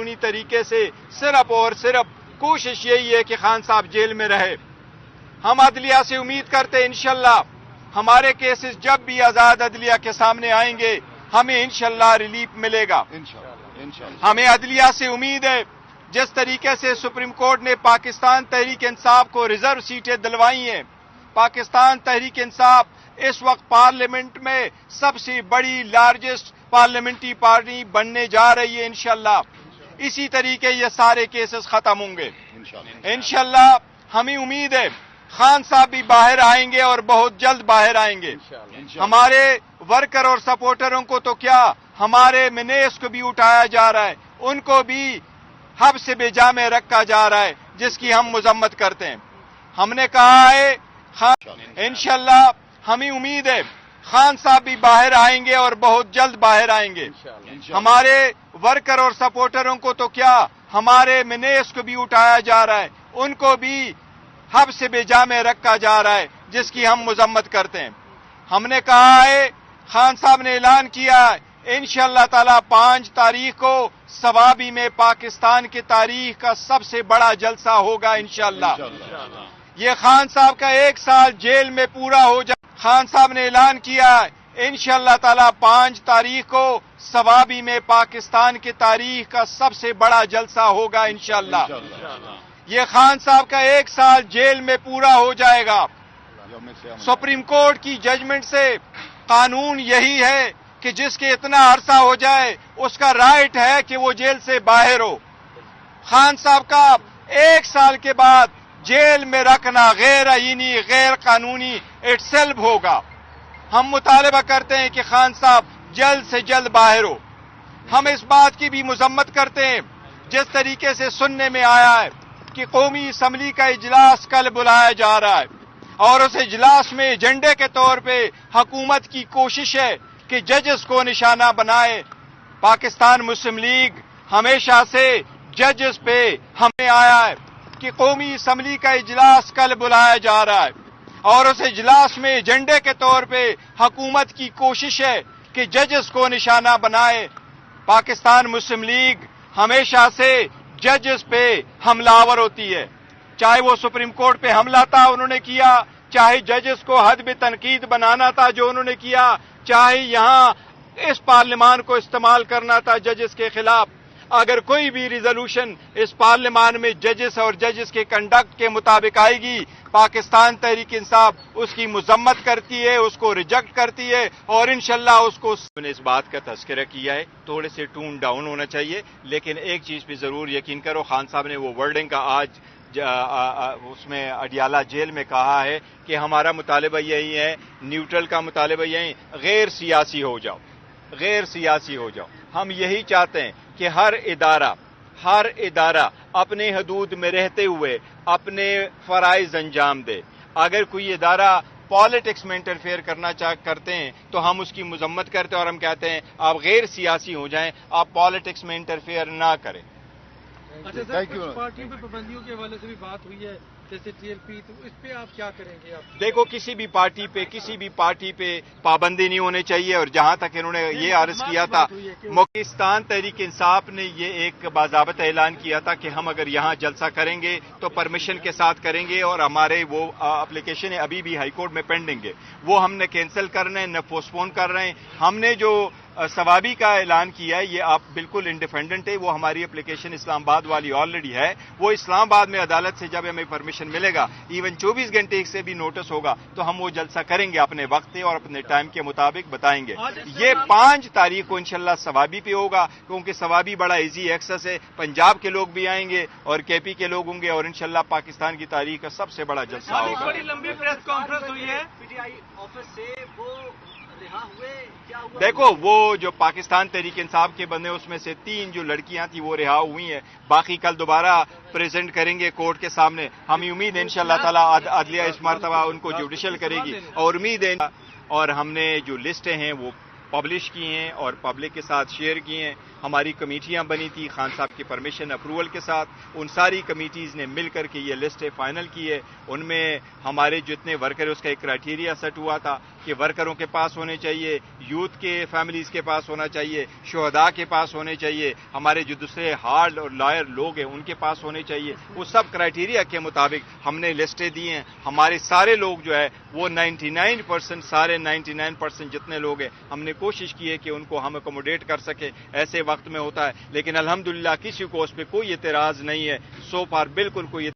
قانونی طریقے سے صرف اور صرف کوشش یہی ہے کہ خان صاحب جیل میں رہے۔ ہم عدلیہ سے امید کرتے ہیں انشاءاللہ ہمارے کیسز جب بھی آزاد عدلیہ کے سامنے آئیں گے ہمیں انشاءاللہ ریلیف ملے گا۔ ہمیں عدلیہ سے امید ہے جس طریقے سے سپریم کورٹ نے پاکستان تحریک انصاف کو ریزرو سیٹیں دلوائی ہیں، پاکستان تحریک انصاف اس وقت پارلیمنٹ میں سب سے بڑی لارجسٹ پارلیمنٹری پارٹی بننے جا رہی ہے انشاءاللہ۔ اسی طریقے یہ سارے کیسز ختم ہوں گے انشاءاللہ۔ ہمیں امید ہے خان صاحب بھی باہر آئیں گے اور بہت جلد باہر آئیں گے۔ ہمارے ورکر اور سپورٹروں کو تو کیا، ہمارے منیس کو بھی اٹھایا جا رہا ہے، ان کو بھی حبس بجا میں رکھا جا رہا ہے جس کی ہم مذمت کرتے ہیں۔ ہم نے کہا ہے انشاءاللہ ہمیں امید ہے خان صاحب بھی باہر آئیں گے اور بہت جلد باہر آئیں گے۔ ہمارے ورکر اور سپورٹروں کو تو کیا، ہمارے منیس کو بھی اٹھایا جا رہا ہے، ان کو بھی حبس بجا میں رکھا جا رہا ہے جس کی ہم مذمت کرتے ہیں۔ ہم نے کہا ہے خان صاحب نے اعلان کیا ہے انشاءاللہ تعالی 5 تاریخ کو سوابی میں پاکستان کی تاریخ کا سب سے بڑا جلسہ ہوگا انشاءاللہ۔ یہ خان صاحب کا 1 سال جیل میں پورا ہو جائے۔ خان صاحب نے اعلان کیا ہے انشاءاللہ تعالی 5 تاریخ کو سوابی میں پاکستان کی تاریخ کا سب سے بڑا جلسہ ہوگا انشاءاللہ۔ یہ خان صاحب کا 1 سال جیل میں پورا ہو جائے گا۔ سپریم کورٹ کی ججمنٹ سے قانون یہی ہے کہ جس کے اتنا عرصہ ہو جائے اس کا رائٹ ہے کہ وہ جیل سے باہر ہو۔ خان صاحب کا 1 سال کے بعد جیل میں رکھنا غیر آئینی، غیر قانونی اٹ سیلف ہوگا۔ ہم مطالبہ کرتے ہیں کہ خان صاحب جلد سے جلد باہر ہو۔ ہم اس بات کی بھی مذمت کرتے ہیں جس طریقے سے سننے میں آیا ہے کہ قومی اسمبلی کا اجلاس کل بلایا جا رہا ہے اور اس اجلاس میں ایجنڈے کے طور پہ حکومت کی کوشش ہے کہ ججز کو نشانہ بنائے۔ پاکستان مسلم لیگ ہمیشہ سے ججز پہ ہمیں آیا ہے کہ قومی اسمبلی کا اجلاس کل بلایا جا رہا ہے اور اس اجلاس میں ایجنڈے کے طور پہ حکومت کی کوشش ہے کہ ججز کو نشانہ بنائے۔ پاکستان مسلم لیگ ہمیشہ سے ججز پہ حملہ آور ہوتی ہے، چاہے وہ سپریم کورٹ پہ حملہ تھا انہوں نے کیا، چاہے ججز کو حد بے تنقید بنانا تھا جو انہوں نے کیا، چاہے یہاں اس پارلیمان کو استعمال کرنا تھا ججز کے خلاف۔ اگر کوئی بھی ریزولوشن اس پارلیمان میں ججز اور ججز کے کنڈکٹ کے مطابق آئے گی، پاکستان تحریک انصاف اس کی مذمت کرتی ہے، اس کو ریجیکٹ کرتی ہے اور انشاءاللہ اس کو نے اس بات کا تذکرہ کیا ہے تھوڑے سے ٹون ڈاؤن ہونا چاہیے، لیکن ایک چیز پہ ضرور یقین کرو، خان صاحب نے وہ ورڈنگ کا آج اس میں اڈیالہ جیل میں کہا ہے کہ ہمارا مطالبہ یہی ہے، نیوٹرل کا مطالبہ یہی، غیر سیاسی ہو جاؤ، غیر سیاسی ہو جاؤ۔ ہم یہی چاہتے ہیں کہ ہر ادارہ اپنے حدود میں رہتے ہوئے اپنے فرائض انجام دے۔ اگر کوئی ادارہ پالیٹکس میں انٹرفیئر کرنا کرتے ہیں تو ہم اس کی مذمت کرتے ہیں اور ہم کہتے ہیں آپ غیر سیاسی ہو جائیں، آپ پالیٹکس میں انٹرفیئر نہ کریں۔ اچھا سر، کچھ پارٹیوں پہ پابندیوں کے حوالے سے بھی بات ہوئی ہے جیسے ٹی ایل پی، تو اس پہ آپ کیا کریں گے؟ آپ دیکھو کسی بھی پارٹی پہ پابندی نہیں ہونی چاہیے، اور جہاں تک انہوں نے یہ عرض کیا تھا، پاکستان تحریک انصاف نے یہ ایک باضابطہ اعلان کیا تھا کہ ہم اگر یہاں جلسہ کریں گے تو پرمیشن کے ساتھ کریں گے، اور ہمارے وہ اپلیکیشن ابھی بھی ہائی کورٹ میں پینڈنگ ہے، وہ ہم نے کینسل کر رہے ہیں، نہ پوسٹ پون کر رہے ہیں۔ ہم نے جو سوابی کا اعلان کیا ہے یہ آپ بالکل انڈیپینڈنٹ ہے، وہ ہماری اپلیکیشن اسلام آباد والی آلریڈی ہے، وہ اسلام آباد میں عدالت سے جب ہمیں پرمیشن ملے گا، ایون 24 گھنٹے سے بھی نوٹس ہوگا تو ہم وہ جلسہ کریں گے اپنے وقت اور اپنے ٹائم کے مطابق بتائیں گے۔ یہ 5 تاریخ کو انشاءاللہ سوابی پہ ہوگا، کیونکہ سوابی بڑا ایزی ایکسس ہے، پنجاب کے لوگ بھی آئیں گے اور کے پی کے لوگ ہوں گے، اور انشاءاللہ پاکستان کی تاریخ کا سب سے بڑا جلسہ ہوگا۔ بڑی لمبی پریس کانفرنس ہوئی ہے پی ٹی آئی آفس سے، وہ رہا ہوئے، کیا ہوا؟ دیکھو وہ جو پاکستان تحریک انصاف کے بندے اس میں سے 3 جو لڑکیاں تھیں وہ رہا ہوئی ہیں، باقی کل دوبارہ پریزنٹ کریں گے کورٹ کے سامنے۔ ہمیں امید ہے انشاءاللہ تعالی عدلیہ اس مرتبہ ان کو جوڈیشل کرے گی، اور امید ہے، اور ہم نے جو لسٹیں ہیں وہ پبلش کی ہیں اور پبلک کے ساتھ شیئر کی ہیں. ہماری کمیٹیاں بنی تھی خان صاحب کی پرمیشن اپروول کے ساتھ. ان ساری کمیٹیز نے مل کر کے یہ لسٹ فائنل کی ہے. ان میں ہمارے جتنے ورکر اس کا ایک کرائٹیریا سیٹ ہوا تھا کہ ورکروں کے پاس ہونے چاہیے, یوتھ کے فیملیز کے پاس ہونا چاہیے, شہداء کے پاس ہونے چاہیے, ہمارے جو دوسرے ہارڈ اور لائر لوگ ہیں ان کے پاس ہونے چاہیے. وہ سب کرائٹیریا کے مطابق ہم نے لسٹیں دی ہیں. ہمارے سارے لوگ جو ہے وہ 99% سارے 99% جتنے لوگ ہیں ہم نے کوشش کی ہے کہ ان کو ہم اکوموڈیٹ کر سکیں. ایسے وقت میں ہوتا ہے لیکن الحمدللہ کسی کو اس پہ کوئی اعتراض نہیں ہے. سو فار بالکل کوئی